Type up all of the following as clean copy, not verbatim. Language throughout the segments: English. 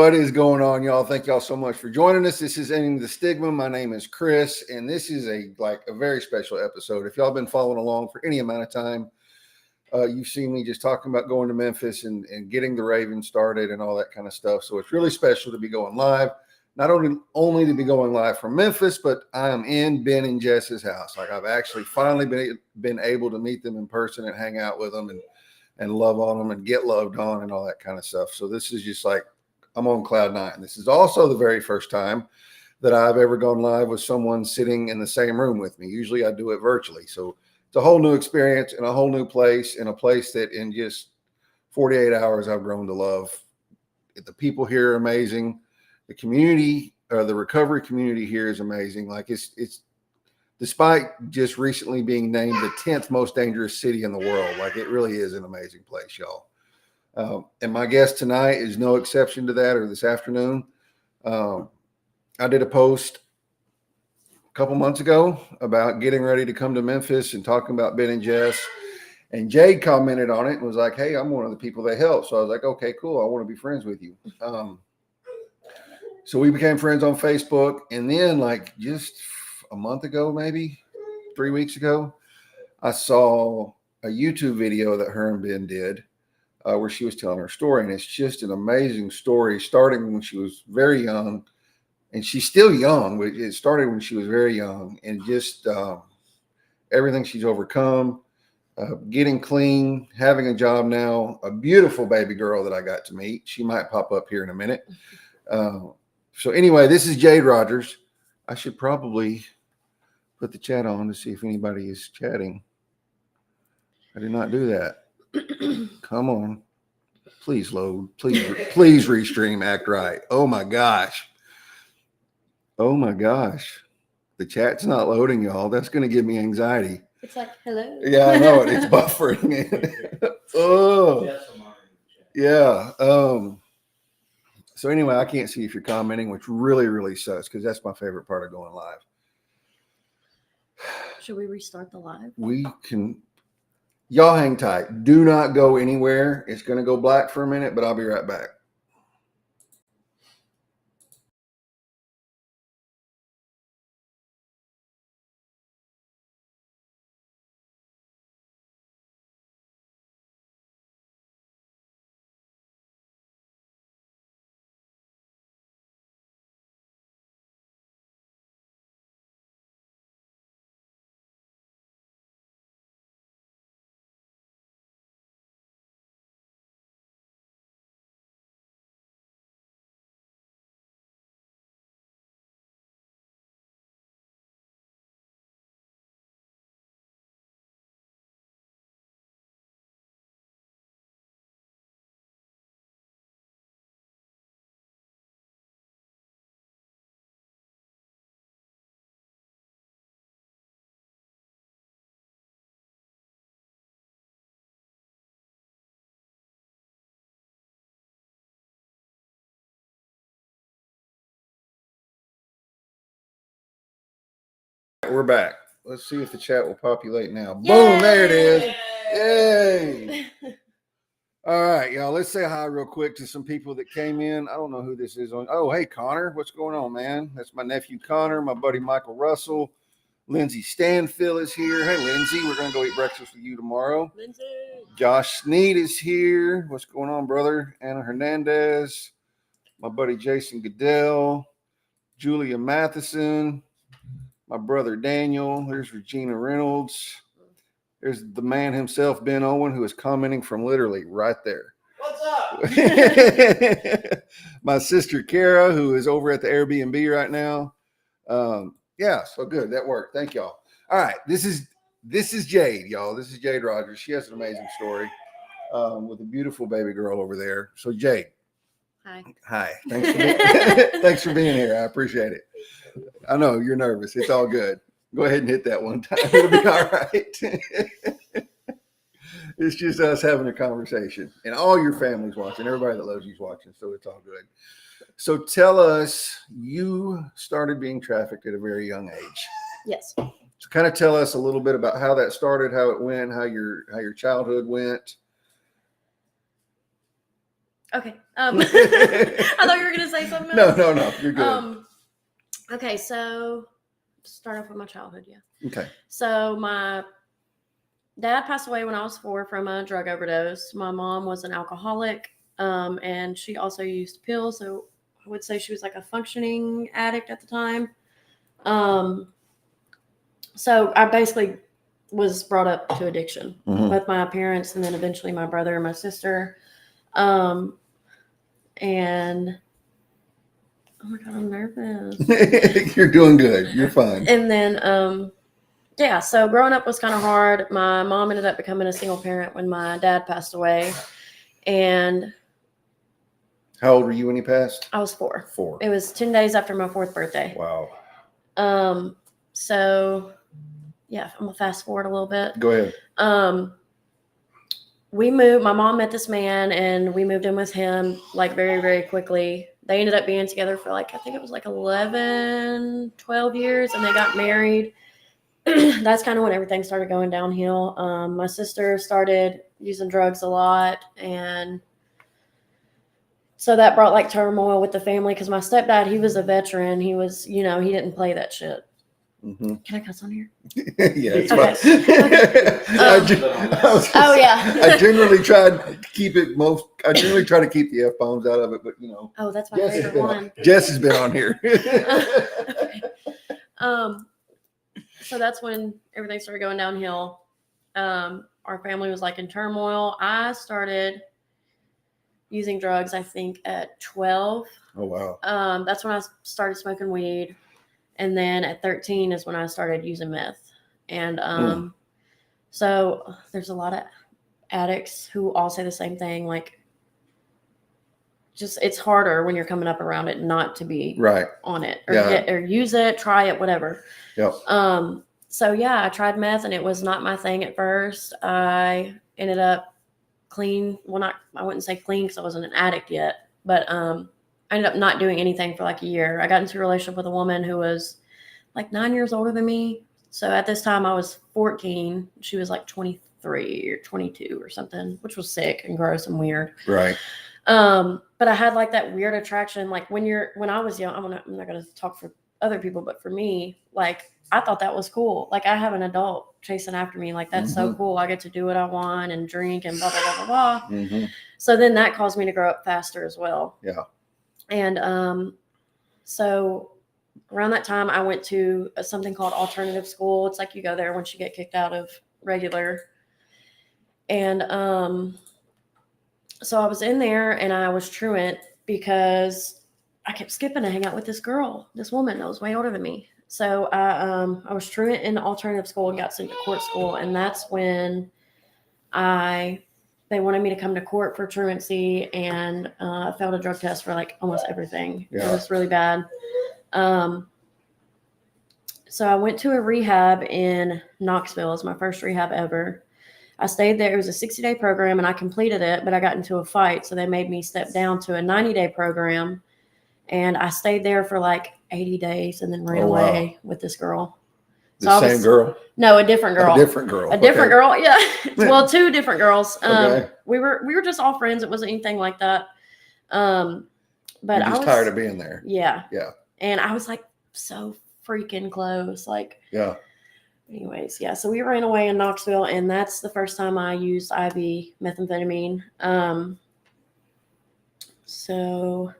What is going on, y'all? Thank y'all so much for joining us. This is Ending the Stigma. My name is Chris, and this is a very special episode. If y'all been following along for any amount of time, you've seen me just talking about going to Memphis and getting the Ravens started and all that kind of stuff. So it's really special to be going live. Not only to be going live from Memphis, but I am in Ben and Jess's house. Like, I've actually finally been able to meet them in person and hang out with them and love on them and get loved on and all that kind of stuff. So this is just like, I'm on cloud nine. This is also the very first time that I've ever gone live with someone sitting in the same room with me. Usually I do it virtually. So it's a whole new experience in a whole new place, in a place that in just 48 hours I've grown to love. The people here are amazing. The community, or the recovery community here, is amazing. Like, it's despite just recently being named the 10th most dangerous city in the world, like, it really is an amazing place, y'all. And my guest tonight is no exception to that, or this afternoon. I did a post a couple months ago about getting ready to come to Memphis and talking about Ben and Jess. And Jade commented on it and was like, hey, I'm one of the people they help. So I was like, okay, cool. I want to be friends with you. So we became friends on Facebook. And then, like, just a month ago, maybe 3 weeks ago, I saw a YouTube video that her and Ben did, where she was telling her story. And it's just an amazing story, starting when she was very young. And she's still young, but it started when she was very young. And just everything she's overcome, getting clean, having a job now, a beautiful baby girl that I got to meet. She might pop up here in a minute. So anyway, this is Jade Rogers. I should probably put the chat on to see if anybody is chatting. I did not do that. Come on. Please load. Please restream. Act right. Oh my gosh. Oh my gosh. The chat's not loading, y'all. That's going to give me anxiety. It's like, hello. Yeah, I know it. It's buffering. Oh. Yeah. So anyway, I can't see if you're commenting, which really, really sucks, because that's my favorite part of going live. Should we restart the live? We can. Y'all hang tight. Do not go anywhere. It's going to go black for a minute, but I'll be right back. We're back. Let's see if the chat will populate now. Yay! Boom, there it is. Yay! All right, y'all. Let's say hi real quick to some people that came in. I don't know who this is on. Oh, hey, Connor. What's going on, man? That's my nephew, Connor, my buddy, Michael Russell. Lindsay Stanfield is here. Hey, Lindsay, we're going to go eat breakfast with you tomorrow. Lindsay. Josh Sneed is here. What's going on, brother? Anna Hernandez. My buddy, Jason Goodell. Julia Matheson. My brother Daniel. There's Regina Reynolds. There's the man himself, Ben Owen, who is commenting from literally right there. What's up? My sister Kara, who is over at the Airbnb right now. Yeah, so good. That worked. Thank y'all. All right, this is Jade, y'all. This is Jade Rogers. She has an amazing story with a beautiful baby girl over there. So Jade. Hi. Thanks for being here. I appreciate it. I know you're nervous. It's all good. Go ahead and hit that one time. It'll be all right. It's just us having a conversation, and all your family's watching. Everybody that loves you's watching, so it's all good. So tell us, you started being trafficked at a very young age. Yes. So kind of tell us a little bit about how that started, how it went, how your childhood went. Okay. I thought you were gonna say something else. No, you're good. Okay, so start off with my childhood. Yeah. Okay. So my dad passed away when I was 4 from a drug overdose. My mom was an alcoholic, and she also used pills. So I would say she was like a functioning addict at the time. So I basically was brought up to addiction with my parents, and then eventually my brother and my sister. And oh my God, I'm nervous. You're doing good. You're fine. And then, yeah, so growing up was kind of hard. My mom ended up becoming a single parent when my dad passed away. And how old were you when he passed? I was 4. 4. It was 10 days after my 4th birthday. Wow. So yeah, I'm gonna fast forward a little bit. Go ahead. We moved, my mom met this man and we moved in with him like very, very quickly. They ended up being together for like, I think it was like 11, 12 years, and they got married. That's kind of when everything started going downhill. My sister started using drugs a lot, and so that brought like turmoil with the family because my stepdad, he was a veteran. He was, he didn't play that shit. Can I cuss on here? Yeah, it's okay. fine. Yeah. I generally try to keep the F-bombs out of it, but Oh, that's my favorite one. Jess has been on here. Okay. So that's when everything started going downhill. Our family was like in turmoil. I started using drugs, I think, at 12. Oh, wow. That's when I started smoking weed. And then at 13 is when I started using meth. And so there's a lot of addicts who all say the same thing. Like, just it's harder when you're coming up around it not to be right on it or use it, try it, whatever. Yep. So yeah, I tried meth and it was not my thing at first. I ended up clean. Well, I wouldn't say clean because I wasn't an addict yet, but I ended up not doing anything for like a year. I got into a relationship with a woman who was like 9 years older than me. So at this time I was 14. She was like 23 or 22 or something, which was sick and gross and weird. Right. But I had like that weird attraction. Like when I was young, I'm not going to talk for other people, but for me, like I thought that was cool. Like I have an adult chasing after me. Like that's so cool. I get to do what I want and drink and blah, blah, blah, blah, blah. So then that caused me to grow up faster as well. Yeah. And so around that time, I went to something called alternative school. It's like you go there once you get kicked out of regular. And so I was in there and I was truant because I kept skipping to hang out with this woman that was way older than me. So I was truant in alternative school and got sent to court school. And that's when they wanted me to come to court for truancy, and I failed a drug test for like almost everything. Yeah. It was really bad. So I went to a rehab in Knoxville. It was my first rehab ever. I stayed there. It was a 60-day program and I completed it, but I got into a fight. So they made me step down to a 90-day program, and I stayed there for like 80 days and then ran away with this girl. Same girl? No, a different girl. A different girl. A different girl. Yeah. Well, 2 different girls. Okay. We were just all friends. It wasn't anything like that. But I was tired of being there. Yeah. Yeah. And I was like so freaking close. Like, yeah. Anyways, yeah. So we ran away in Knoxville, and that's the first time I used IV methamphetamine. So.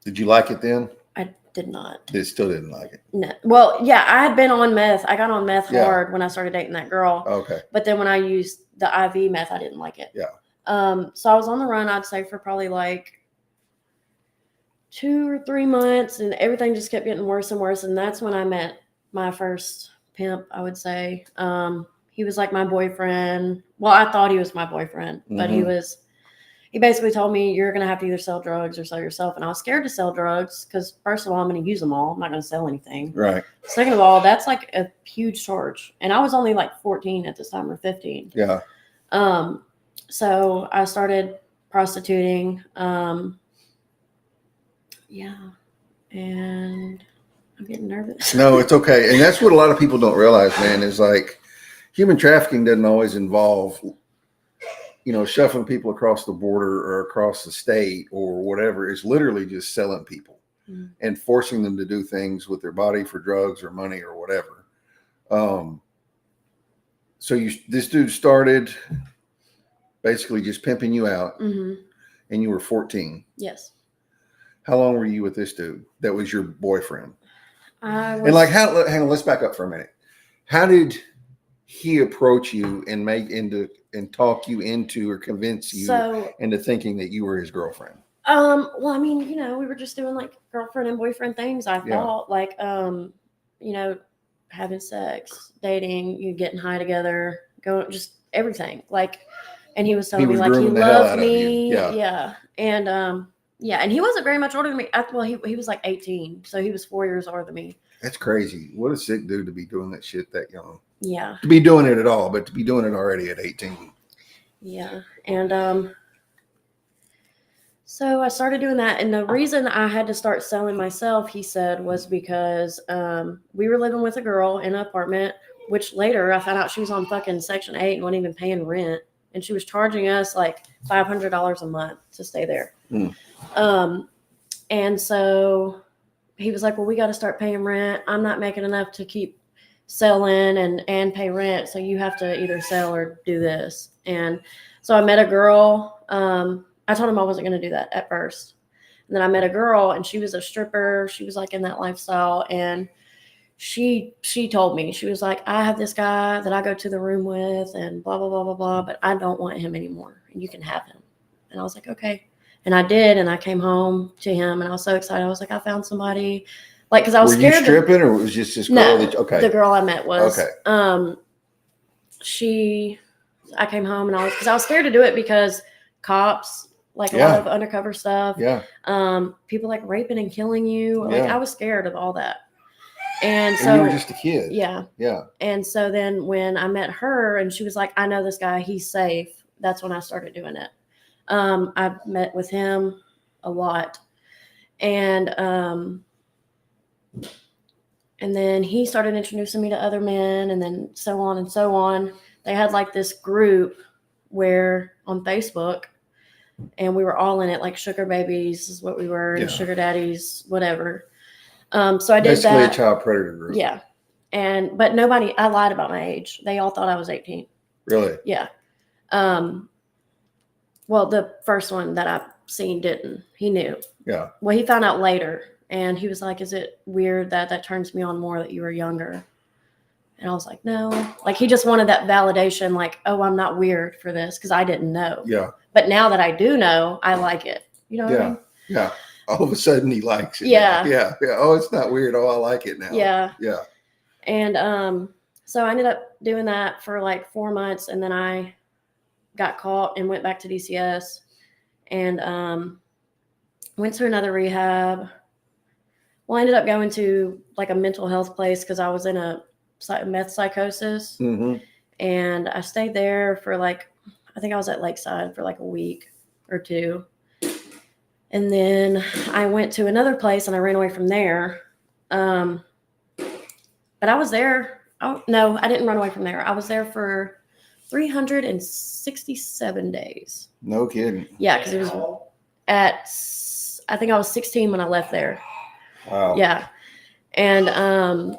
Did you like it then? I did not. It still didn't like it. No. Well, yeah, I had been on meth. I got on meth hard when I started dating that girl. Okay. But then when I used the IV meth, I didn't like it. Yeah. So I was on the run, I'd say, for probably like 2 or 3 months, and everything just kept getting worse and worse. And that's when I met my first pimp, I would say. He was like my boyfriend. Well, I thought he was my boyfriend, but he basically told me, you're going to have to either sell drugs or sell yourself. And I was scared to sell drugs because, first of all, I'm going to use them all. I'm not going to sell anything. Right. Second of all, that's like a huge charge. And I was only like 14 at this time, or 15. Yeah. So I started prostituting. Yeah. And I'm getting nervous. No, it's okay. And that's what a lot of people don't realize, man, is like human trafficking doesn't always involve shuffling people across the border or across the state or whatever is literally just selling people and forcing them to do things with their body for drugs or money or whatever. So this dude started basically just pimping you out, and you were 14. Yes. How long were you with this dude that was your boyfriend? And hang on, let's back up for a minute. How did he approach you and talk you into or convince you into thinking that you were his girlfriend? Well, I mean, we were just doing like girlfriend and boyfriend things. I thought like, having sex, dating, you getting high together, going, just everything. Like, and he was telling me like he loved me. Yeah. And, and he wasn't very much older than me. He was like 18. So he was 4 years older than me. That's crazy. What a sick dude to be doing that shit that young. Yeah. To be doing it at all, but to be doing it already at 18. Yeah. And, so I started doing that. And the reason I had to start selling myself, he said, was because we were living with a girl in an apartment, which later I found out she was on fucking Section 8 and wasn't even paying rent. And she was charging us like $500 a month to stay there. And so he was like, well, we got to start paying rent. I'm not making enough to keep selling and pay rent. So you have to either sell or do this. And so I met a girl. I told him I wasn't going to do that at first. And then I met a girl and she was a stripper. She was like in that lifestyle. And she told me, she was like, I have this guy that I go to the room with and blah, blah, blah, blah, blah, but I don't want him anymore. And you can have him. And I was like, okay. And I did. And I came home to him and I was so excited. I was like, I found somebody. Like, because I was scared. Were you stripping or was just this girl? No, the girl I met was. Okay. I came home and because I was scared to do it because cops, like a lot of undercover stuff. Yeah. People like raping and killing you. Like I was scared of all that. And so and you were just a kid. Yeah. Yeah. And so then when I met her and she was like, I know this guy, he's safe. That's when I started doing it. I met with him a lot. And then he started introducing me to other men and then so on and so on. They had like this group where on Facebook and we were all in it, like sugar babies is what we were, and sugar daddies, whatever. So I did basically that. A child predator group. Yeah. But I lied about my age. They all thought I was 18. Really? Yeah. Well, the first one that I seen didn't. He knew. Yeah. Well, he found out later and he was like, is it weird that turns me on more that you were younger? And I was like, no. Like he just wanted that validation, like, oh, I'm not weird for this because I didn't know. Yeah. But now that I do know, I like it. You know what I mean? Yeah. All of a sudden he likes it. Yeah. Yeah. Oh, it's not weird. Oh, I like it now. Yeah. Yeah. And so I ended up doing that for like 4 months and then I got caught and went back to DCS and went to another rehab. Well, I ended up going to like a mental health place because I was in a meth psychosis. Mm-hmm. And I stayed there for like, I think I was at Lakeside for like a week or two. And then I went to another place and I ran away from there. But I was there. Oh, no, I didn't run away from there. I was there for 367 days. No kidding. Yeah, because it was I think I was 16 when I left there. Wow. Yeah. And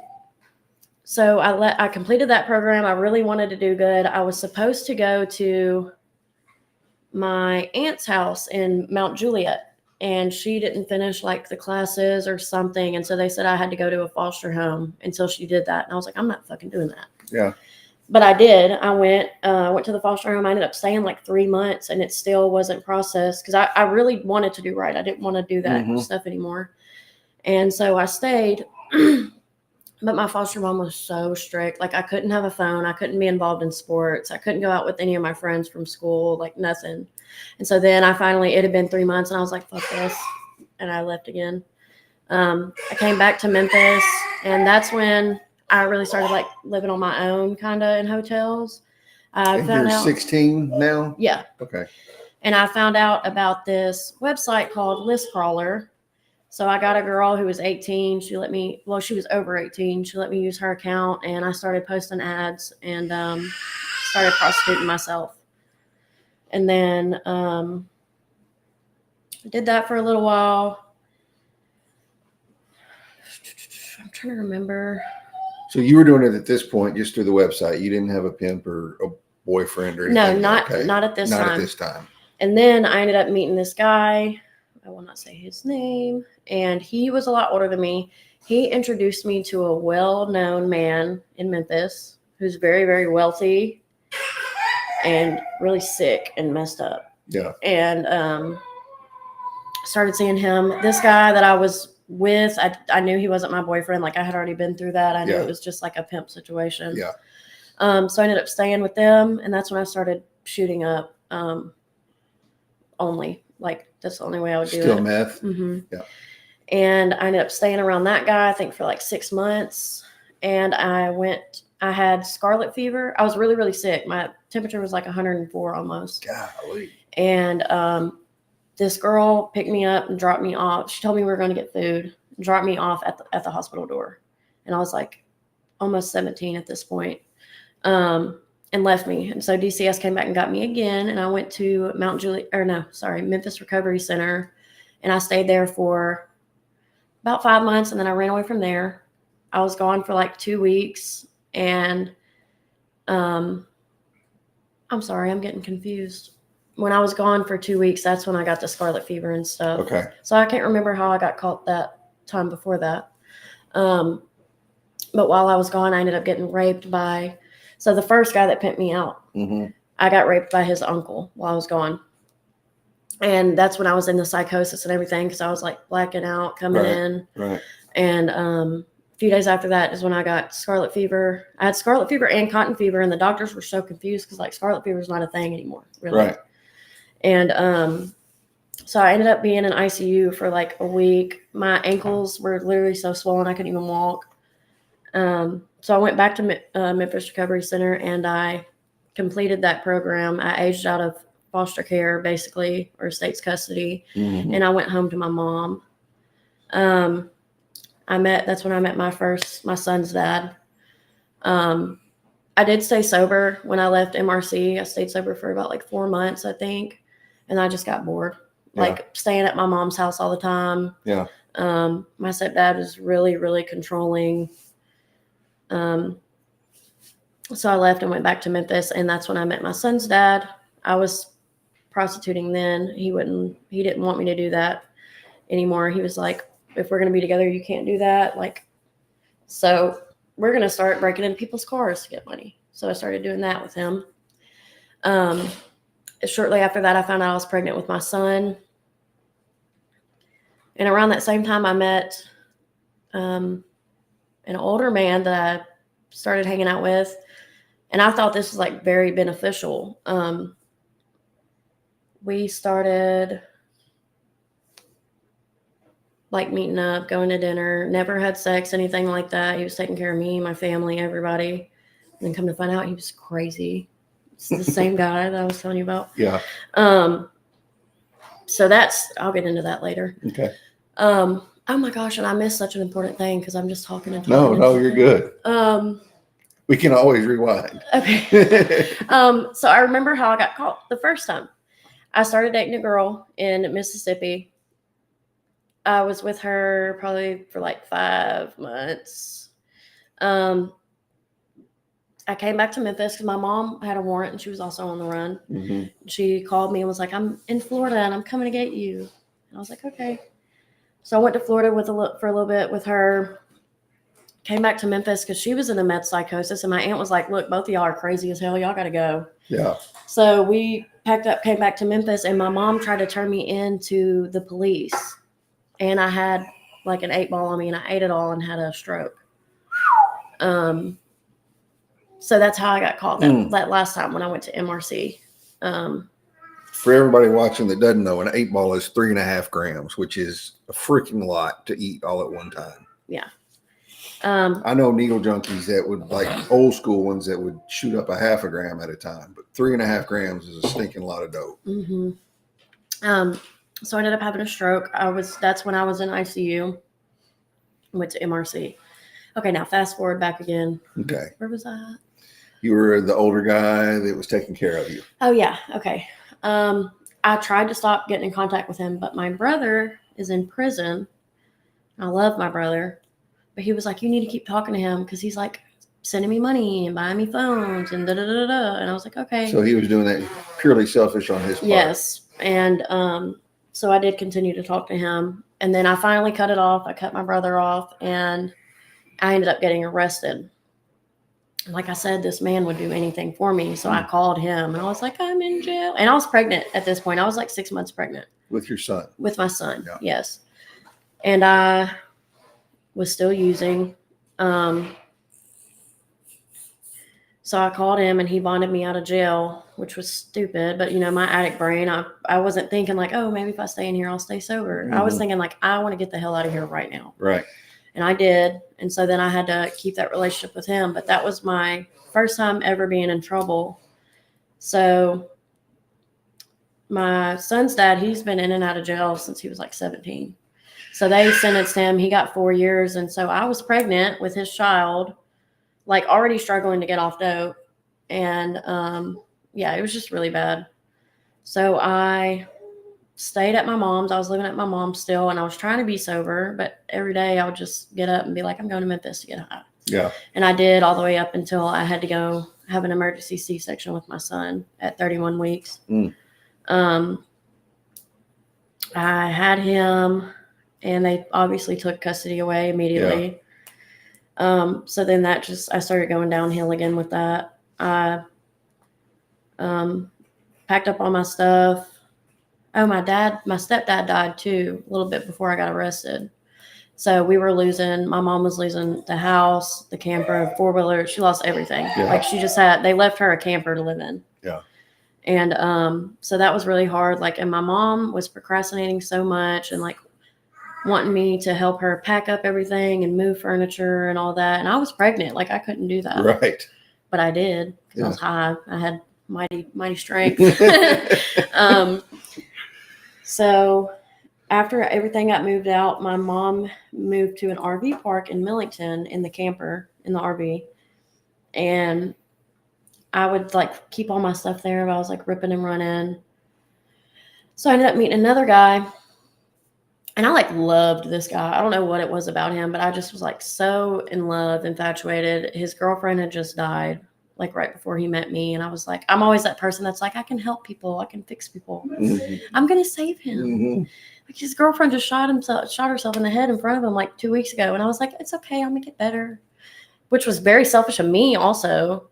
so I completed that program. I really wanted to do good. I was supposed to go to my aunt's house in Mount Juliet, and she didn't finish like the classes or something. And so they said I had to go to a foster home until she did that. And I was like, I'm not fucking doing that. Yeah. But I did. I went to the foster home. I ended up staying like 3 months and it still wasn't processed because I really wanted to do right. I didn't want to do that stuff anymore. And so I stayed. But my foster mom was so strict. Like I couldn't have a phone. I couldn't be involved in sports. I couldn't go out with any of my friends from school, like nothing. And so then it had been 3 months and I was like, fuck this. And I left again. I came back to Memphis and that's when I really started like living on my own kind of in hotels. And you're 16 now? Yeah. Okay. And I found out about this website called List Crawler. So I got a girl who was 18. She was over 18. She let me use her account and I started posting ads and started prostituting myself. And then did that for a little while. I'm trying to remember. So you were doing it at this point just through the website. You didn't have a pimp or a boyfriend or anything? No, not at this time. Not at this time. And then I ended up meeting this guy. I will not say his name. And he was a lot older than me. He introduced me to a well-known man in Memphis who's very, very wealthy and really sick and messed up. Yeah. And started seeing him. This guy that I was with, I knew he wasn't my boyfriend. Like, I had already been through that. I knew it was just like a pimp situation. Yeah. So I ended up staying with them, and that's when I started shooting up only. Like, that's the only way I would do it. Still meth? Mm-hmm. Yeah. And I ended up staying around that guy, I think, for like 6 months. And I had scarlet fever. I was really, really sick. My temperature was like 104 almost. Golly. And this girl picked me up and dropped me off. She told me we were going to get food, dropped me off at the hospital door. And I was like almost 17 at this point, and left me. And so DCS came back and got me again. And I went to Memphis Recovery Center. And I stayed there for about 5 months. And then I ran away from there. I was gone for like 2 weeks. And I'm sorry, I'm getting confused. When I was gone for 2 weeks, that's when I got the scarlet fever and stuff. Okay. So I can't remember how I got caught that time before that. But while I was gone, I ended up getting raped by, so the first guy that pimped me out, I got raped by his uncle while I was gone. And that's when I was in the psychosis and everything, because I was like blacking out, coming in. Right. And a few days after that is when I got scarlet fever. I had scarlet fever and cotton fever, and the doctors were so confused because like scarlet fever is not a thing anymore, really. Right. And so I ended up being in ICU for like a week. My ankles were literally so swollen I couldn't even walk. So I went back to Memphis Recovery Center, and I completed that program. I aged out of foster care, basically, or state's custody, and I went home to my mom. That's when I met my son's dad. I did stay sober when I left MRC. I stayed sober for about like 4 months, I think. And I just got bored, like staying at my mom's house all the time. Yeah. My stepdad was really, really controlling. So I left and went back to Memphis, and that's when I met my son's dad. I was prostituting then. He didn't want me to do that anymore. He was like, if we're going to be together, you can't do that. Like, so we're going to start breaking into people's cars to get money. So I started doing that with him. Shortly after that, I found out I was pregnant with my son. And around that same time, I met an older man that I started hanging out with. And I thought this was like very beneficial. We started like meeting up, going to dinner, never had sex, anything like that. He was taking care of me, my family, everybody. And then come to find out he was crazy. It's the same guy that I was telling you about. Yeah. So I'll get into that later. Okay. Oh my gosh, and I missed such an important thing because I'm just talking and No, talking. you're good. We can always rewind. Okay. So I remember how I got caught the first time. I started dating a girl in Mississippi. I was with her probably for like 5 months. I came back to Memphis because my mom had a warrant and she was also on the run. She called me and was like, I'm in Florida and I'm coming to get you. And I was like, okay. So I went to Florida for a little bit with her. Came back to Memphis because she was in a meth psychosis. And my aunt was like, look, both of y'all are crazy as hell. Y'all got to go. Yeah. So we packed up, came back to Memphis, and my mom tried to turn me into the police. And I had like an 8-ball on me, and I ate it all and had a stroke. So that's how I got caught that last time when I went to MRC. For everybody watching that doesn't know, an 8-ball is 3.5 grams, which is a freaking lot to eat all at one time. Yeah. I know needle junkies that would, like old school ones, that would shoot up 0.5 gram at a time, but 3.5 grams is a stinking lot of dope. So I ended up having a stroke. That's when I was in ICU. Went to MRC. Okay, now fast forward back again. Okay. Where was I? You were the older guy that was taking care of you. Oh yeah. Okay. I tried to stop getting in contact with him, but my brother is in prison. I love my brother, but he was like, you need to keep talking to him because he's like sending me money and buying me phones and da da da da. And I was like, okay. So he was doing that purely selfish on his part. Yes. And so I did continue to talk to him. And then I finally cut it off. I cut my brother off and I ended up getting arrested. Like I said, this man would do anything for me. So I called him and I was like, I'm in jail. And I was pregnant at this point. I was like 6 months pregnant. With your son? With my son, yeah. Yes. And I was still using. So I called him and he bonded me out of jail, which was stupid. But, my addict brain, I wasn't thinking like, oh, maybe if I stay in here, I'll stay sober. I was thinking like, I want to get the hell out of here right now. Right. And I did. And so then I had to keep that relationship with him. But that was my first time ever being in trouble. So my son's dad, he's been in and out of jail since he was like 17. So they sentenced him. He got 4 years. And so I was pregnant with his child, like already struggling to get off dope. And it was just really bad. So I stayed at my mom's. I was living at my mom's still, and I was trying to be sober, but every day I would just get up and be like, I'm going to Memphis to get high. Yeah. And I did all the way up until I had to go have an emergency C-section with my son at 31 weeks. I had him, and they obviously took custody away immediately. Yeah. So then I started going downhill again with that. I packed up all my stuff. Oh, my stepdad died too, a little bit before I got arrested. So my mom was losing the house, the camper, 4-wheeler. She lost everything. Yeah. Like they left her a camper to live in. Yeah. And so that was really hard. Like, and my mom was procrastinating so much and like wanting me to help her pack up everything and move furniture and all that. And I was pregnant. Like, I couldn't do that. Right. But I did because I was high. I had mighty strength. So after everything got moved out, my mom moved to an RV park in Millington in the camper, in the RV. And I would like keep all my stuff there, but I was like ripping and running. So I ended up meeting another guy. And I like loved this guy. I don't know what it was about him, but I just was like so in love, infatuated. His girlfriend had just died like right before he met me. And I was like, I'm always that person that's like, I can help people. I can fix people. I'm going to save him. Like, his girlfriend just shot herself in the head in front of him like 2 weeks ago. And I was like, it's okay. I'll make it better, which was very selfish of me also.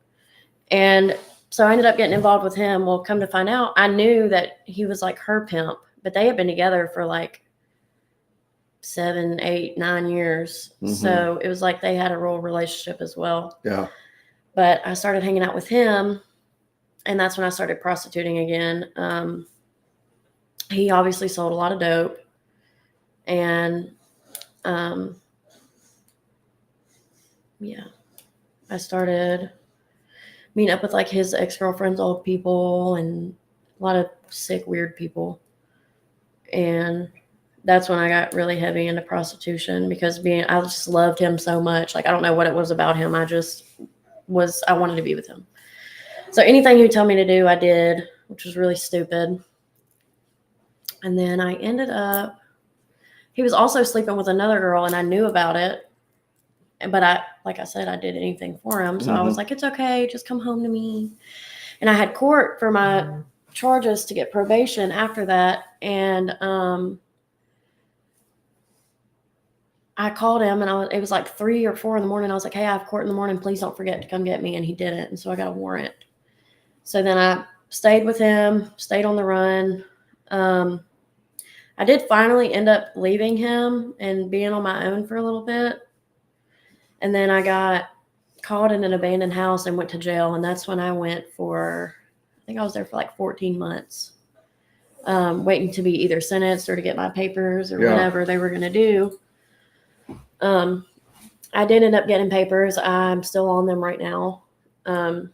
And so I ended up getting involved with him. Well, come to find out, I knew that he was like her pimp, but they had been together for like 7, 8, 9 years. So it was like they had a real relationship as well. Yeah. But I started hanging out with him, and that's when I started prostituting again. He obviously sold a lot of dope, and I started meeting up with like his ex-girlfriend's old people and a lot of sick, weird people. And that's when I got really heavy into prostitution because I just loved him so much. Like, I don't know what it was about him. I wanted to be with him. So anything he would tell me to do, I did, which was really stupid. And then I ended up, he was also sleeping with another girl, and I knew about it. But like I said, I did anything for him. So I was like, it's okay. Just come home to me. And I had court for my charges to get probation after that. And I called him, and it was like 3 or 4 in the morning. I was like, hey, I have court in the morning. Please don't forget to come get me. And he didn't. And so I got a warrant. So then I stayed with him, stayed on the run. I did finally end up leaving him and being on my own for a little bit. And then I got caught in an abandoned house and went to jail. And that's when I went I think I was there for like 14 months, waiting to be either sentenced or to get my papers or whatever they were going to do. I did end up getting papers. I'm still on them right now. And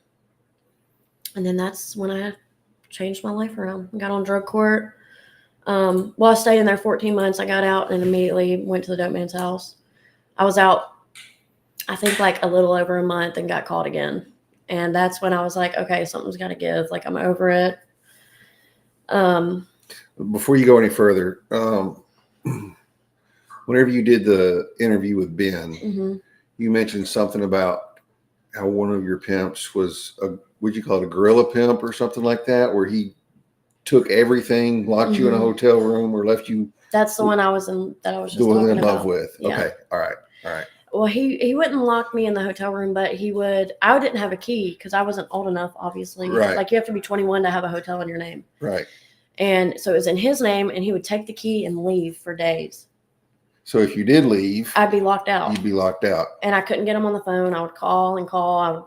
then that's when I changed my life around. I got on drug court. I stayed in there 14 months. I got out and immediately went to the dope man's house. I was out, I think, like a little over a month and got caught again. And that's when I was like, okay, something's got to give. Like, I'm over it. Before you go any further, whenever you did the interview with Ben, mm-hmm. you mentioned something about how one of your pimps was would you call it a gorilla pimp or something like that, where he took everything, locked you in a hotel room, or left you. That's the one I was in. That I was just the one talking in love about. with. Yeah. Okay, all right. Well, he wouldn't lock me in the hotel room, but he would. I didn't have a key because I wasn't old enough. Obviously, Right. Like you have to be 21 to have a hotel in your name. Right. And so it was in his name, and he would take the key and leave for days. So if you did leave, I'd be locked out. You'd be locked out. And I couldn't get him on the phone. I would call and call. I would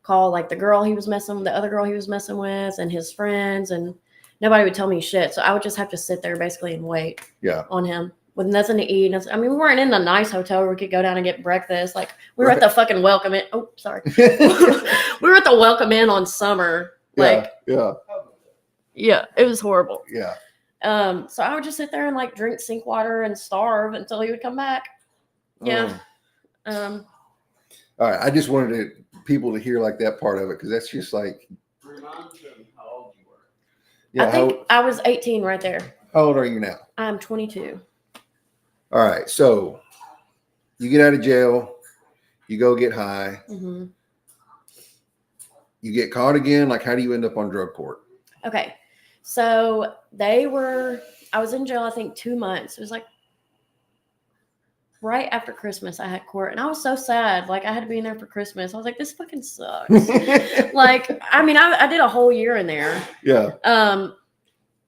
call like the girl he was messing with, the other girl he was messing with, and his friends, and nobody would tell me shit. So I would just have to sit there basically and wait on him with nothing to eat. I mean, we weren't in a nice hotel where we could go down and get breakfast. Like we were at the fucking Welcome Inn. Oh, sorry. We were at the Welcome Inn on Summer. Like, yeah, it was horrible. Yeah. So I would just sit there and like drink sink water and starve until he would come back. Yeah. All right. I just wanted people to hear like that part of it, because that's just like. Remind them how old you were. Yeah, I think I was 18 right there. How old are you now? I'm 22. All right. So you get out of jail, you go get high, Mm-hmm. you get caught again. Like, how do you end up on drug court? Okay. So I was in jail, I think 2 months. It was like right after Christmas I had court, and I was so sad. Like I had to be in there for Christmas. I was like, this fucking sucks. Like, I mean, I did a whole year in there. Yeah.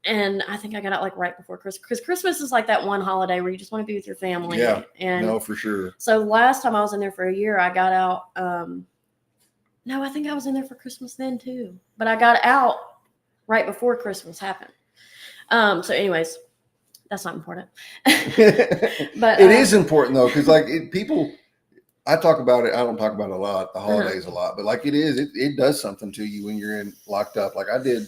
And I think I got out like right before Christmas, because Christmas is like that one holiday where you just want to be with your family. Yeah. And no, for sure. So last time I was in there for a year, I got out. No, I think I was in there for Christmas then too, but I got out right before Christmas happened. So anyways, that's not important. But it is important though, because like people, I talk about it. I don't talk about it a lot, the holidays a lot, but like it does something to you when you're locked up. Like I did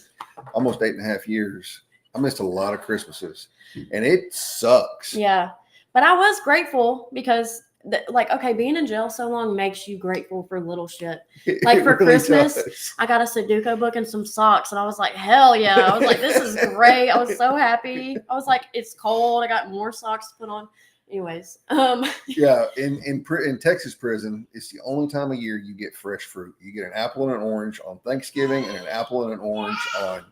almost 8.5 years. I missed a lot of Christmases, and it sucks. Yeah, but I was grateful because being in jail so long makes you grateful for little shit. Like for really Christmas, I got a Sudoku book and some socks, and I was like, hell yeah. I was like, this is great. I was so happy. I was like, it's cold. I got more socks to put on. Anyways. Yeah, in Texas prison, it's the only time of year you get fresh fruit. You get an apple and an orange on Thanksgiving and an apple and an orange on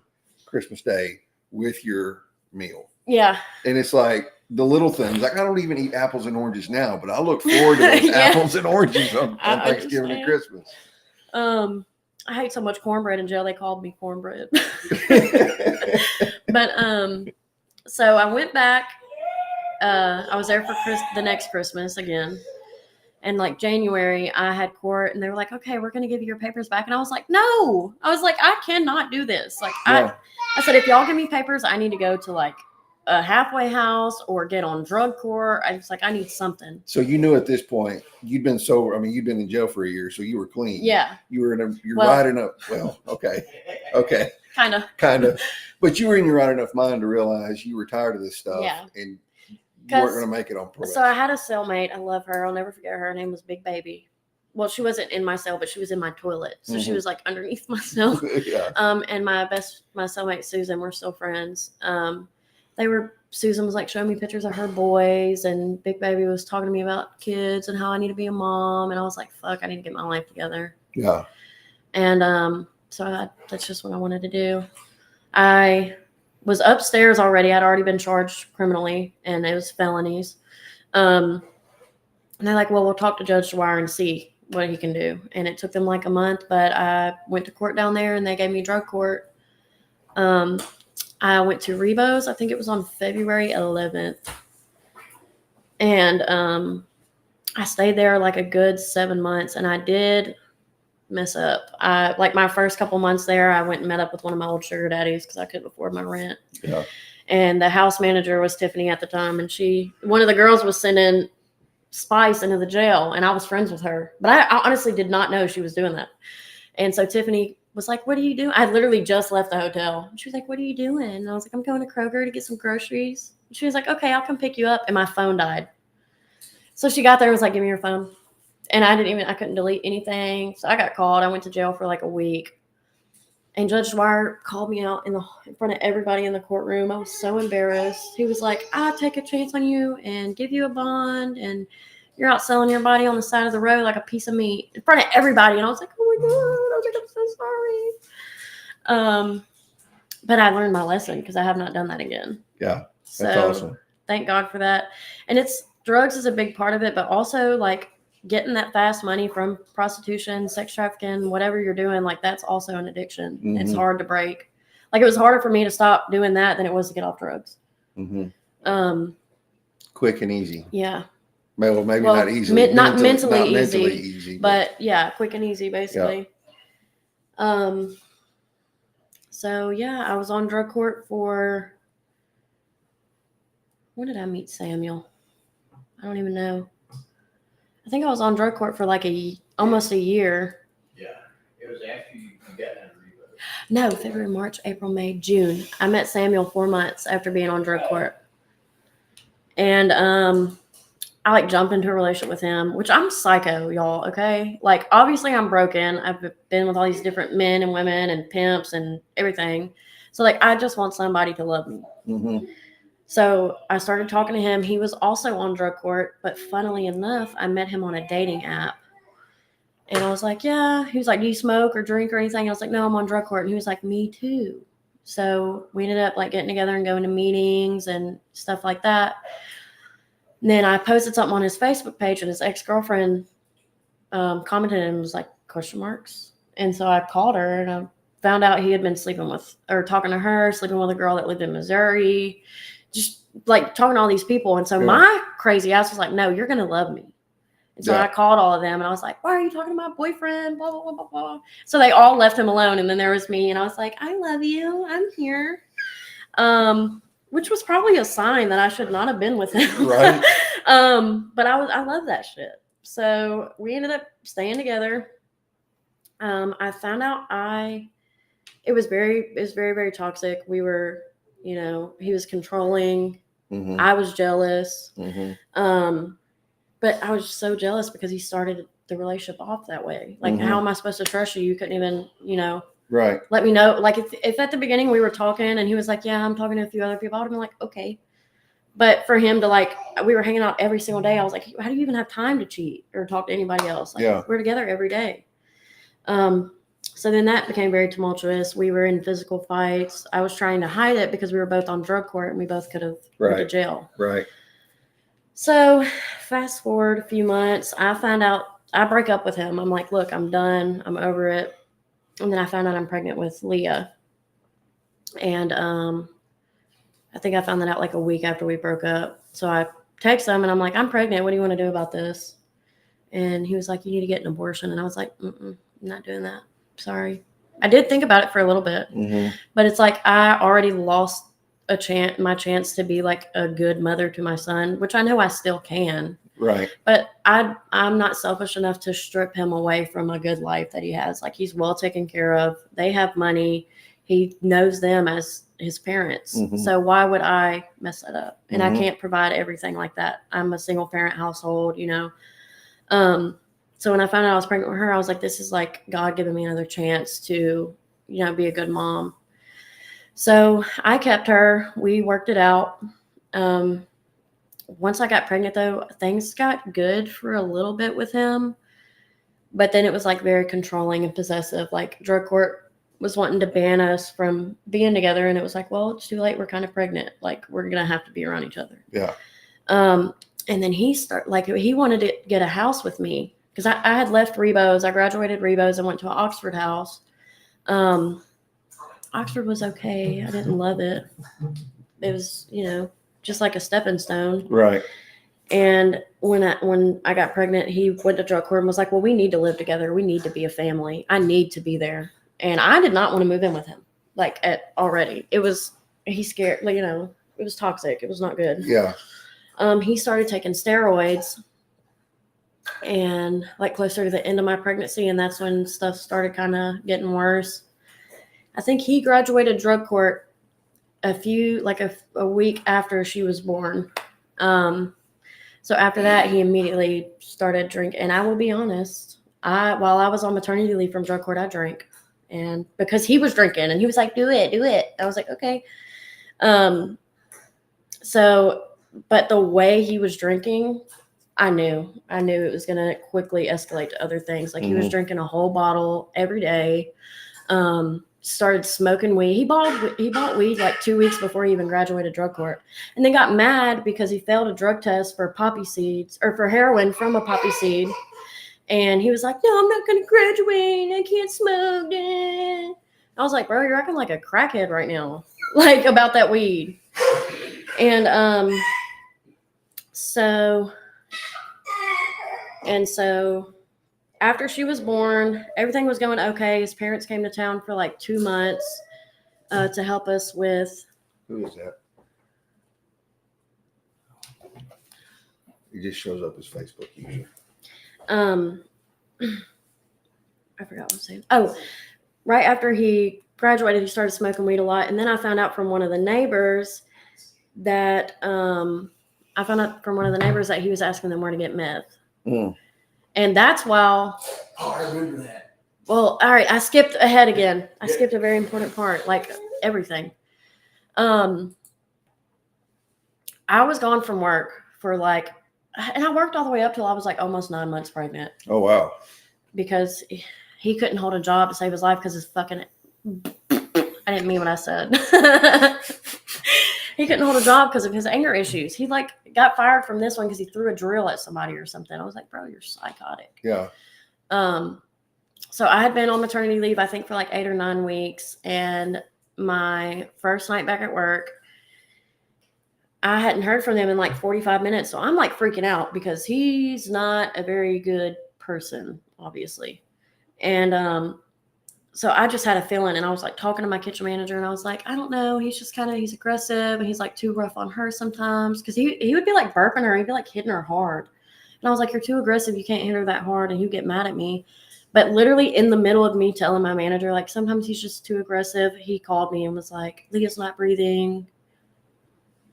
Christmas Day with your meal. Yeah. And it's like the little things. Like I don't even eat apples and oranges now, but I look forward to those apples and oranges on Thanksgiving and Christmas. I hate so much cornbread in jail. They called me cornbread. But so I went back. I was there for the next Christmas again. And like January, I had court, and they were like, okay, we're going to give you your papers back. And I was like, no. I was like, I cannot do this. Like, I said, if y'all give me papers, I need to go to like a halfway house or get on drug court. I was like, I need something. So you knew at this point you'd been sober. I mean, you'd been in jail for a year, so you were clean. Yeah. You were right enough. Well, okay. Kind of. But you were in your right enough mind to realize you were tired of this stuff. Yeah. And you weren't going to make it on probation. So I had a cellmate. I love her. I'll never forget her. Her name was Big Baby. Well, she wasn't in my cell, but she was in my toilet. So she was like underneath my cell. Yeah. And my cellmate Susan, we're still friends. Susan was like showing me pictures of her boys, and Big Baby was talking to me about kids and how I need to be a mom. And I was like, fuck, I need to get my life together. Yeah. And so that's just what I wanted to do. I was upstairs already. I'd already been charged criminally, and it was felonies. And they're like, well, we'll talk to Judge Dwyer and see what he can do. And it took them like a month, but I went to court down there, and they gave me drug court. I went to Rebo's. I think it was on February 11th. And I stayed there like a good 7 months, and I did mess up. Like my first couple months there, I went and met up with one of my old sugar daddies because I couldn't afford my rent. Yeah. And the house manager was Tiffany at the time, and one of the girls was sending spice into the jail, and I was friends with her, but I honestly did not know she was doing that. And so Tiffany was like, what are you doing? I literally just left the hotel. And she was like, what are you doing? And I was like, I'm going to Kroger to get some groceries. And she was like, okay, I'll come pick you up. And my phone died. So she got there and was like, give me your phone. And I couldn't delete anything. So I got called. I went to jail for like a week. And Judge Dwyer called me out in front of everybody in the courtroom. I was so embarrassed. He was like, I'll take a chance on you and give you a bond, and you're out selling your body on the side of the road like a piece of meat in front of everybody. And I was like, oh my God. I was like, I'm so sorry. But I learned my lesson because I have not done that again. Yeah. So That's awesome. thank God for that. And drugs is a big part of it, but also like getting that fast money from prostitution, sex trafficking, whatever you're doing, like that's also an addiction. Mm-hmm. It's hard to break. Like it was harder for me to stop doing that than it was to get off drugs. Mm-hmm. Quick and easy. Yeah. Well, maybe not easily. Not mentally easy, easy. but yeah, quick and easy, basically. Yeah. So yeah, I was on drug court for, when did I meet Samuel? I don't even know. I think I was on drug court for like almost a year. Yeah, it was after you got out of rehab. No, February, March, April, May, June. I met Samuel 4 months after being on drug court. And I like jumped into a relationship with him, which I'm psycho, y'all, okay? Like, obviously I'm broken. I've been with all these different men and women and pimps and everything. So, like, I just want somebody to love me. Mm-hmm. So I started talking to him. He was also on drug court, but funnily enough, I met him on a dating app. And I was like, yeah. He was like, do you smoke or drink or anything? I was like, no, I'm on drug court. And he was like, me too. So we ended up like getting together and going to meetings and stuff like that. And then I posted something on his Facebook page, and his ex-girlfriend commented and was like, question marks. And so I called her, and I found out he had been sleeping with, or talking to her, sleeping with a girl that lived in Missouri, just like talking to all these people. And so my crazy ass was like, no, you're going to love me. And so I called all of them, and I was like, why are you talking to my boyfriend? Blah, blah, blah, blah, blah. So they all left him alone. And then there was me, and I was like, I love you. I'm here. Which was probably a sign that I should not have been with him. Right. But I love that shit. So we ended up staying together. I found out it was very, very toxic. We were, he was controlling. Mm-hmm. I was jealous. Mm-hmm. But I was just so jealous because he started the relationship off that way. Like, mm-hmm. How am I supposed to trust you? You couldn't even, right. let me know. Like if at the beginning we were talking and he was like, yeah, I'm talking to a few other people, I would have been like, okay. But for him to we were hanging out every single day. I was like, how do you even have time to cheat or talk to anybody else? Like, we're together every day. So then that became very tumultuous. We were in physical fights. I was trying to hide it because we were both on drug court and we both could have went to jail. Right. So fast forward a few months, I found out I break up with him. I'm like, look, I'm done. I'm over it. And then I found out I'm pregnant with Leah. And I think I found that out like a week after we broke up. So I text him and I'm like, I'm pregnant. What do you want to do about this? And he was like, you need to get an abortion. And I was like, I'm not doing that. Sorry. I did think about it for a little bit. Mm-hmm. But it's like I already lost my chance to be like a good mother to my son, which I know I still can. Right. But I'm not selfish enough to strip him away from a good life that he has. Like, he's well taken care of. They have money. He knows them as his parents. Mm-hmm. So why would I mess that up? And I can't provide everything like that. I'm a single parent household, So when I found out I was pregnant with her, I was like, this is like God giving me another chance to, be a good mom. So I kept her. We worked it out. Once I got pregnant, though, things got good for a little bit with him. But then it was like very controlling and possessive. Like, drug court was wanting to ban us from being together. And it was like, well, it's too late. We're kind of pregnant. Like, we're going to have to be around each other. Yeah. And then he wanted to get a house with me because I had left Rebos. I graduated Rebos and went to an Oxford house. Oxford was okay. I didn't love it. It was, just like a stepping stone. Right. And when I got pregnant, he went to drug court and was like, well, we need to live together. We need to be a family. I need to be there. And I did not want to move in with him. Already. He's scared, it was toxic. It was not good. Yeah. He started taking steroids and closer to the end of my pregnancy. And that's when stuff started kind of getting worse. I think he graduated drug court a week after she was born. So after that, he immediately started drinking. And I will be honest, while I was on maternity leave from drug court, I drank. And because he was drinking and he was like, do it. I was like, okay. So, but the way he was drinking, I knew it was going to quickly escalate to other things. Like he was drinking a whole bottle every day. Started smoking weed. He bought weed like 2 weeks before he even graduated drug court, and then got mad because he failed a drug test for poppy seeds or for heroin from a poppy seed. And he was like, no, I'm not going to graduate. I can't smoke. I was like, bro, you're acting like a crackhead right now, like about that weed. And so after she was born, everything was going okay. His parents came to town for like 2 months to help us with. Who is that? He just shows up as Facebook user. I forgot what I was saying. Oh, right after he graduated, he started smoking weed a lot. And then I found out from one of the neighbors that he was asking them where to get meth. And that's while. Oh, I remember that. Well, all right. I skipped ahead again. I skipped a very important part, like everything. I was gone from work for like, and I worked all the way up till I was like almost 9 months pregnant. Oh, wow. Because he couldn't hold a job to save his life because his fucking, I didn't mean what I said. He couldn't hold a job because of his anger issues. He like got fired from this one because he threw a drill at somebody or something. I was like, bro, you're psychotic. Yeah. So I had been on maternity leave, I think for like 8 or 9 weeks. And my first night back at work, I hadn't heard from them in like 45 minutes. So I'm like freaking out because he's not a very good person, obviously. And so I just had a feeling, and I was like talking to my kitchen manager, and I was like, I don't know, he's aggressive, and he's like too rough on her sometimes, because he would be like burping her, he'd be like hitting her hard. And I was like, you're too aggressive, you can't hit her that hard, and he'd get mad at me. But literally in the middle of me telling my manager, like, sometimes he's just too aggressive, he called me and was like, Leah's not breathing,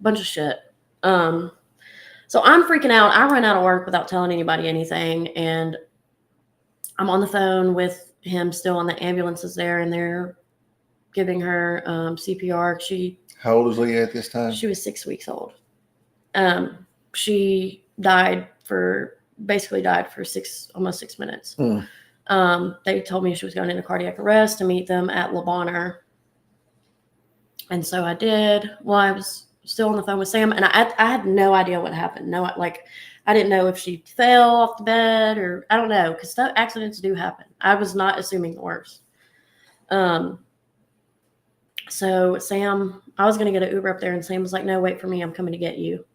bunch of shit. So I'm freaking out. I run out of work without telling anybody anything, and I'm on the phone with him still, on the ambulance is there, and they're giving her CPR. How old is Leah at this time? She was 6 weeks old. She basically died for almost 6 minutes. They told me she was going into cardiac arrest to meet them at Le Bonheur. And so I did. Well, I was still on the phone with Sam, and I had no idea what happened. I didn't know if she fell off the bed, or I don't know, because accidents do happen. I was not assuming the worst. So Sam, I was going to get an Uber up there, and Sam was like, no, wait for me. I'm coming to get you.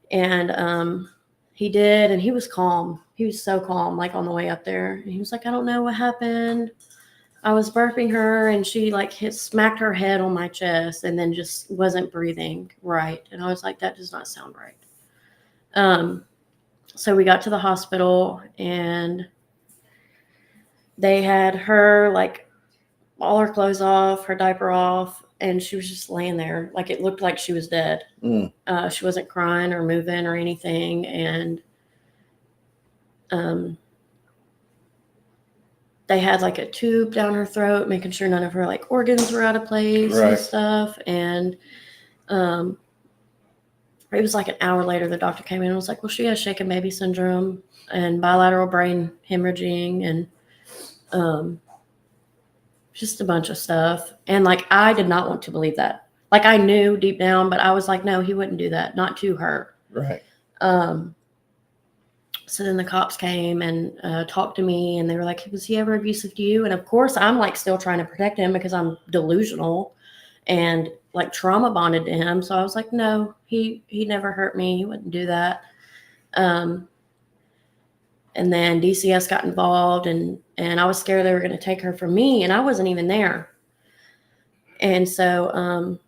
And he did, and he was calm. He was so calm, like on the way up there. And he was like, I don't know what happened. I was burping her, and she like smacked her head on my chest and then just wasn't breathing right. And I was like, that does not sound right. So we got to the hospital, and they had her like all her clothes off, her diaper off, and she was just laying there. Like it looked like she was dead. She wasn't crying or moving or anything. And they had like a tube down her throat, making sure none of her like organs were out of place and stuff. And it was like an hour later, the doctor came in and was like, well, she has shaken baby syndrome and bilateral brain hemorrhaging and just a bunch of stuff. And like, I did not want to believe that. Like I knew deep down, but I was like, no, he wouldn't do that. Not to her. Right. So then the cops came and talked to me, and they were like, was he ever abusive to you? And of course I'm like still trying to protect him because I'm delusional and like trauma bonded to him. So I was like, no, he never hurt me. He wouldn't do that. And then DCS got involved, and I was scared they were going to take her from me, and I wasn't even there. And so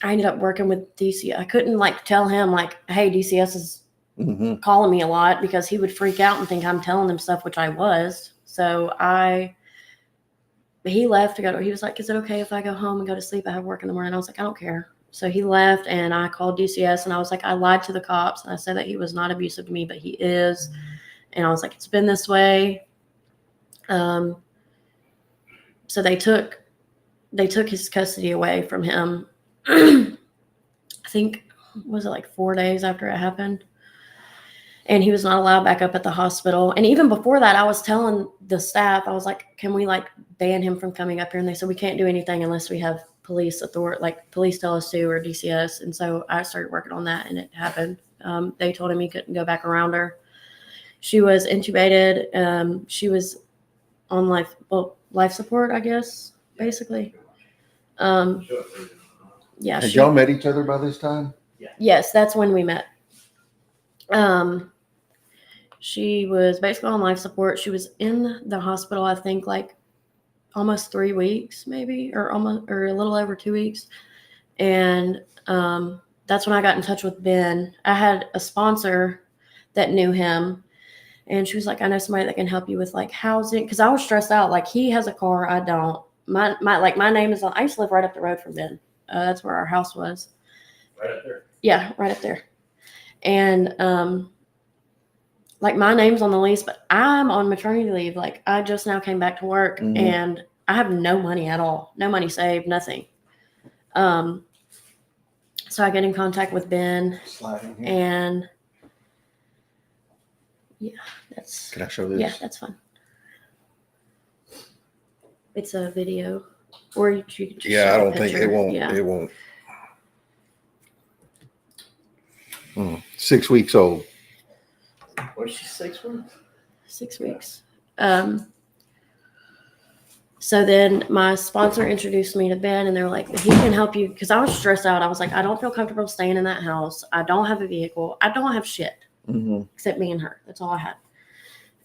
I ended up working with DCS. I couldn't like tell him like, hey, DCS is calling me a lot, because he would freak out and think I'm telling him stuff, which I was. So he left to go. He was like, is it okay if I go home and go to sleep? I have work in the morning. I was like, I don't care. So he left, and I called DCS, and I was like, I lied to the cops, and I said that he was not abusive to me, but he is. And I was like, it's been this way. so they took his custody away from him. I think, was it like 4 days after it happened? And he was not allowed back up at the hospital. And even before that, I was telling the staff, I was like, can we like ban him from coming up here? And they said, we can't do anything unless we have police authority, like police tell us to, or DCS. And so I started working on that, and it happened. They told him he couldn't go back around her. She was intubated. She was on life support, I guess, basically. Yeah. Had y'all met each other by this time? Yes, that's when we met. She was basically on life support. She was in the hospital, I think, like almost 3 weeks, maybe, or a little over 2 weeks. And that's when I got in touch with Ben. I had a sponsor that knew him, and she was like, I know somebody that can help you with like housing, because I was stressed out. Like, he has a car, I don't. My name is on. I used to live right up the road from Ben. That's where our house was. Right up there. Yeah, right up there. And like, my name's on the lease, but I'm on maternity leave. Like, I just now came back to work, and I have no money at all. No money saved, nothing. So I get in contact with Ben, and yeah, that's. Can I show this? Yeah, that's fine. It's a video, or you could just Yeah, I don't think picture. it won't. Yeah. It won't. 6 weeks old. Was she 6 months? 6 weeks. So then my sponsor introduced me to Ben, and they were like, he can help you, because I was stressed out. I was like, I don't feel comfortable staying in that house. I don't have a vehicle. I don't have shit except me and her. That's all I had.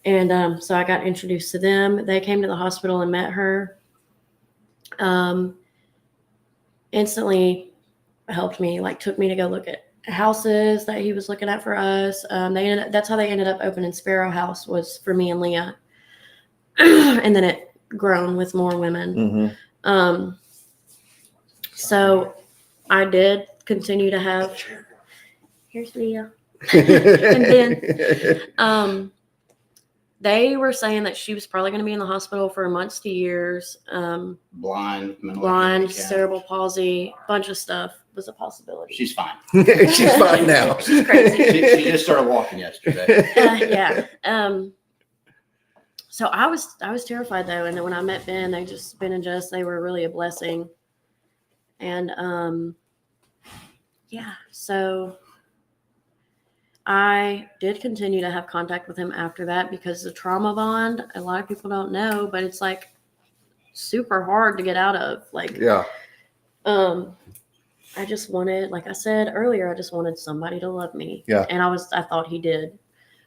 And so I got introduced to them. They came to the hospital and met her. Instantly helped me, like took me to go look at houses that he was looking at for us. That's how they ended up opening Sparrow House, was for me and Leah. And then it grown with more women. So I did continue to have, here's Leah. And then they were saying that she was probably going to be in the hospital for months to years. Blind, handicap. Cerebral palsy, bunch of stuff was a possibility. She's fine. She's fine now. She's crazy. She just started walking yesterday. Yeah. So I was terrified though, and then when I met Ben, Ben and Jess, they were really a blessing. And yeah, so I did continue to have contact with him after that, because the trauma bond, a lot of people don't know, but it's like super hard to get out of. Like, Yeah. I just wanted, like I said earlier, I just wanted somebody to love me. Yeah. And I thought he did.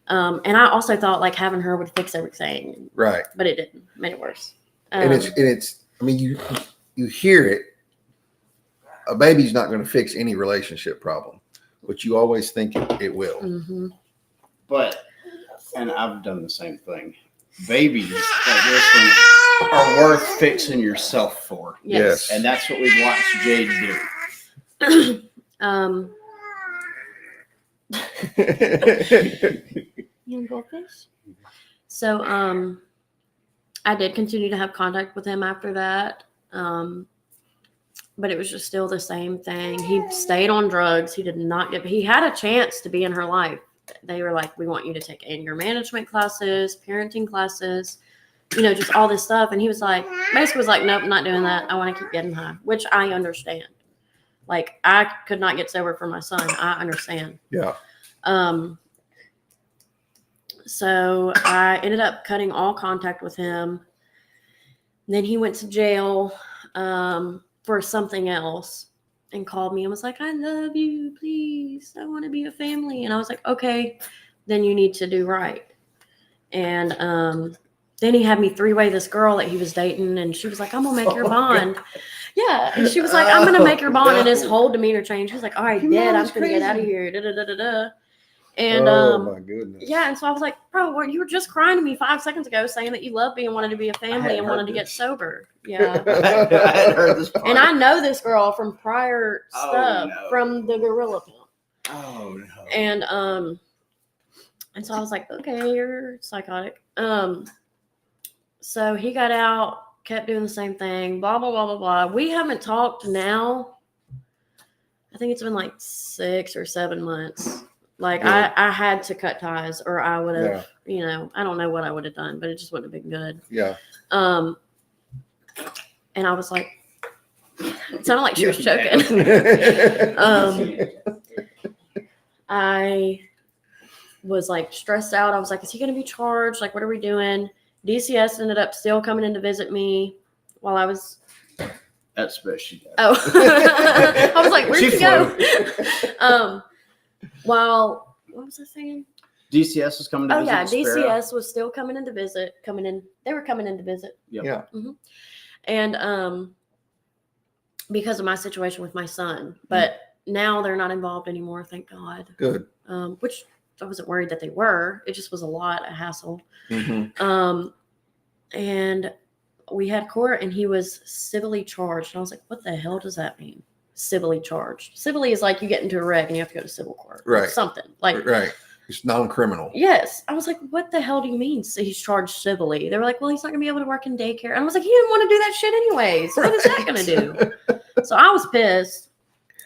And I also thought like having her would fix everything. Right. But it didn't. It made it worse. And it's I mean, you hear it. A baby's not going to fix any relationship problem, but you always think it will. Mm-hmm. But, and I've done the same thing. Babies like this one are worth fixing yourself for. Yes. And that's what we've watched Jade do. You want goldfish? So, I did continue to have contact with him after that. But it was just still the same thing. He stayed on drugs. He had a chance to be in her life. They were like, we want you to take anger management classes, parenting classes, just all this stuff. And he was like, basically was like, nope, I'm not doing that. I want to keep getting high, which I understand. Like, I could not get sober for my son. I understand. Yeah. So I ended up cutting all contact with him. Then he went to jail for something else and called me and was like, I love you, please. I want to be a family. And I was like, okay, then you need to do right. And then he had me three-way this girl that he was dating, and she was like, I'm going to make your bond. God. Yeah. And she was like, I'm going to make your bond. And his whole demeanor changed. He was like, all right, Dad, I'm going to get out of here. And my goodness. Yeah, and so I was like, bro, you were just crying to me 5 seconds ago saying that you loved me and wanted to be a family and wanted to get sober. Yeah. I had heard this part. And I know this girl from prior stuff, from the Gorilla Pimp. Oh no. And so I was like, okay, you're psychotic. So he got out kept doing the same thing, blah, blah, blah, blah, blah. We haven't talked now. I think it's been like 6 or 7 months. Like I had to cut ties or I would have, I don't know what I would have done, but it just wouldn't have been good. Yeah. And I was like, it sounded like she was choking. I was like stressed out. I was like, is he going to be charged? Like, what are we doing? DCS ended up still coming in to visit me while I was. That's what she did. Oh, I was like, where'd you go? What was I saying? DCS was coming to visit. Oh yeah, DCS was still coming in to visit. They were coming in to visit. Yep. Yeah. Mm-hmm. And because of my situation with my son, but now they're not involved anymore. Thank God. Good. Which I wasn't worried that they were. It just was a hassle. Mm-hmm. And we had court, and he was civilly charged. And I was like, "What the hell does that mean? Civilly charged? Civilly is like you get into a wreck and you have to go to civil court, right? Something like right. It's non-criminal. Yes. I was like, "What the hell do you mean? So he's charged civilly?" They were like, "Well, he's not gonna be able to work in daycare." And I was like, "He didn't want to do that shit anyways. What is that gonna do?" So I was pissed.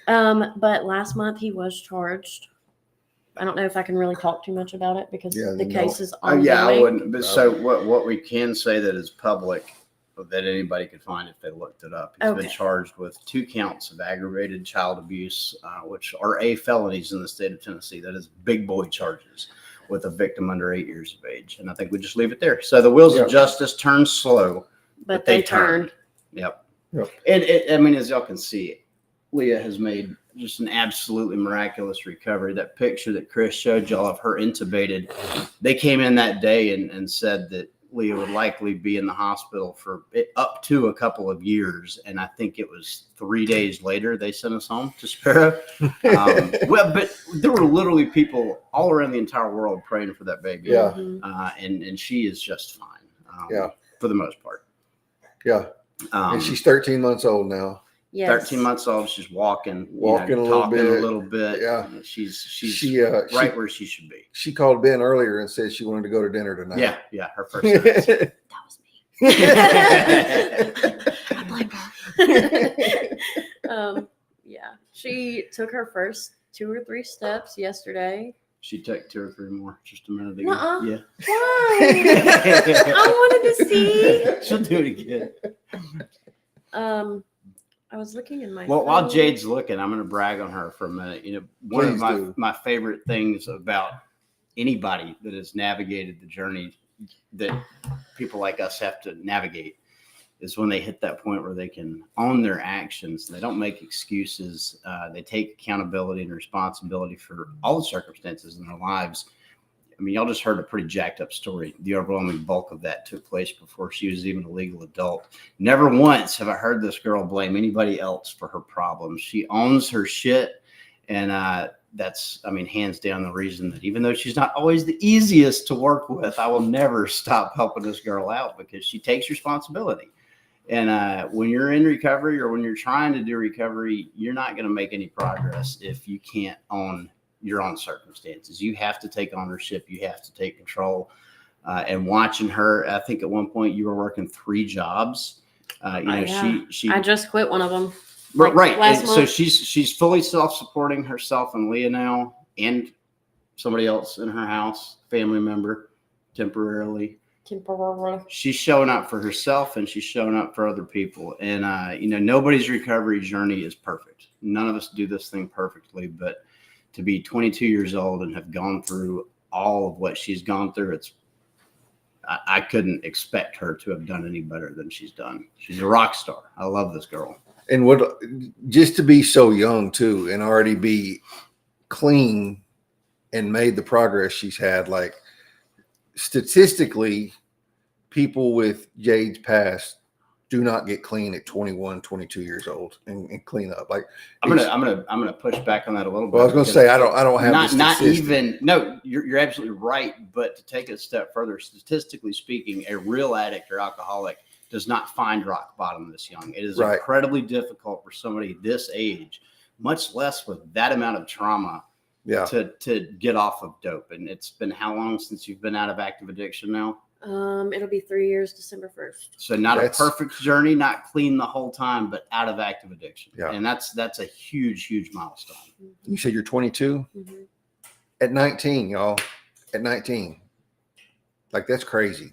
But last month he was charged. I don't know if I can really talk too much about it because the case is ongoing. Yeah, I wouldn't. But so what we can say that is public that anybody could find if they looked it up. He's been charged with 2 counts of aggravated child abuse, which are felonies in the state of Tennessee. That is big boy charges with a victim under 8 years of age. And I think we just leave it there. So the wheels of justice turn slow, but they turned. Yep. And as y'all can see, Leah has made just an absolutely miraculous recovery. That picture that Chris showed y'all of her intubated, they came in that day and said that Leah would likely be in the hospital for up to a couple of years. And I think it was 3 days later they sent us home to Sparrow. But there were literally people all around the entire world praying for that baby. Yeah. And she is just fine. For the most part. Yeah. And she's 13 months old now. Yes. 13 months old. She's walking a little bit. Yeah. She's right where she should be. She called Ben earlier and said she wanted to go to dinner tonight. Yeah. Her first sentence. That was me. I blame her. She took her first 2 or 3 steps yesterday. She took 2 or 3 more just a minute ago. Nuh-uh. Yeah. Why? I wanted to see. She'll do it again. I was looking in my Well, while phone. Jade's looking, I'm going to brag on her for a minute. One Please of my favorite things about anybody that has navigated the journey that people like us have to navigate is when they hit that point where they can own their actions. They don't make excuses. They take accountability and responsibility for all the circumstances in their lives. I mean, y'all just heard a pretty jacked up story. The overwhelming bulk of that took place before she was even a legal adult. Never once have I heard this girl blame anybody else for her problems. She owns her shit. And that's, hands down the reason that even though she's not always the easiest to work with, I will never stop helping this girl out because she takes responsibility. And when you're in recovery or when you're trying to do recovery, you're not going to make any progress if you can't own your own circumstances. You have to take ownership. You have to take control. And watching her, I think at one point you were working 3 jobs. She I just quit one of them. Right. Last And month. so she's fully self-supporting herself and Leah now, and somebody else in her house, family member, temporarily. She's showing up for herself and she's showing up for other people. And nobody's recovery journey is perfect. None of us do this thing perfectly, but to be 22 years old and have gone through all of what she's gone through, I couldn't expect her to have done any better than she's done. She's a rock star. I love this girl. And just to be so young too, and already be clean and made the progress she's had, like statistically, people with Jade's past do not get clean at 21, 22 years old and clean up. Like I'm gonna push back on that a little bit. Well, I was gonna say I don't have not even. No, you're absolutely right. But to take it a step further, statistically speaking, a real addict or alcoholic does not find rock bottom this young. It is incredibly difficult for somebody this age, much less with that amount of trauma, to get off of dope. And it's been how long since you've been out of active addiction now? It'll be 3 years, December 1st. So not That's- a perfect journey, not clean the whole time, but out of active addiction. Yeah. And that's a huge milestone. You said you're 22 Mm-hmm. at 19, y'all. At 19, like that's crazy.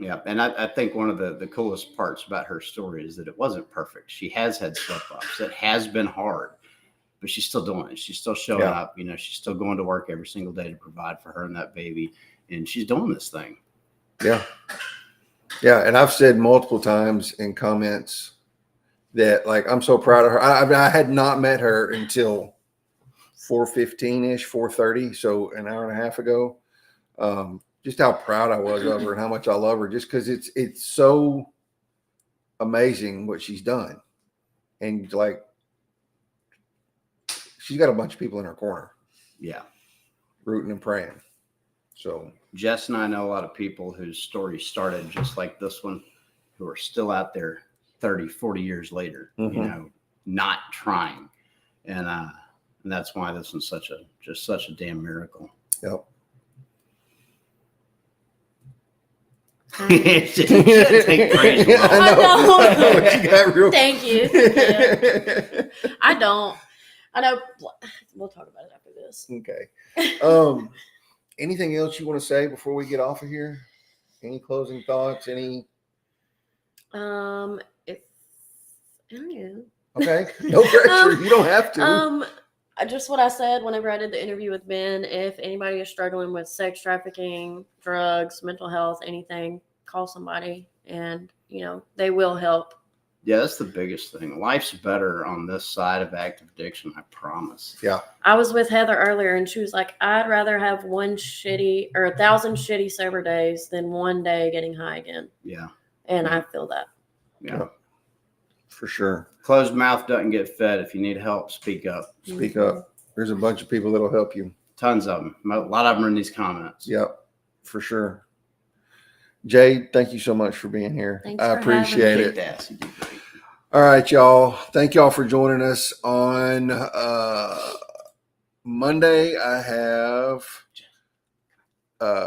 Yeah. And I think one of the coolest parts about her story is that it wasn't perfect. She has had slip ups. It has been hard, but she's still doing it. She's still showing Yeah. up. She's still going to work every single day to provide for her and that baby. And she's doing this thing. Yeah. Yeah. And I've said multiple times in comments that like, I'm so proud of her. I had not met her until 4:15-ish, 4:30. So an hour and a half ago. Just how proud I was of her and how much I love her, just because it's so amazing what she's done. And like, she's got a bunch of people in her corner Yeah. rooting and praying. So Jess and I know a lot of people whose stories started just like this one, who are still out there 30, 40 years later, Mhm. not trying. And that's why this one's such a damn miracle. yep. It shouldn't take praise well. I know. I know. She got real. Thank you. Yeah. I know. We'll talk about it after this. Okay. Anything else you want to say before we get off of here? Any closing thoughts? Any? If I don't know. Okay. No pressure. You don't have to. Just what I said whenever I did the interview with Ben. If anybody is struggling with sex trafficking, drugs, mental health, anything, call somebody, and they will help. Yeah, that's the biggest thing. Life's better on this side of active addiction, I promise. Yeah. I was with Heather earlier, and she was like, "I'd rather have 1,000 shitty sober days than one day getting high again." Yeah. And I feel that. Yeah. Yep. For sure. Closed mouth doesn't get fed. If you need help, speak up. Speak up. There's a bunch of people that'll help you. Tons of them. A lot of them are in these comments. Yep. For sure. Jade, thank you so much for being here. Thanks I for having appreciate me. it. Kicked ass. You did great. All right, y'all. Thank y'all for joining us on Monday. I have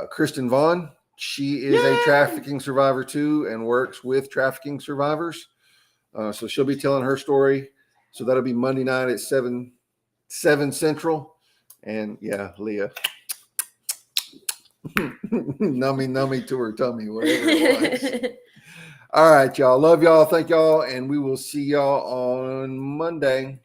Kristen Vaughn. She is a Yay! trafficking survivor too and works with trafficking survivors. So she'll be telling her story. So that'll be Monday night at 7 Central. And yeah, Leah. nummy to her tummy, whatever it was. All right, y'all. Love y'all. Thank y'all. And we will see y'all on Monday.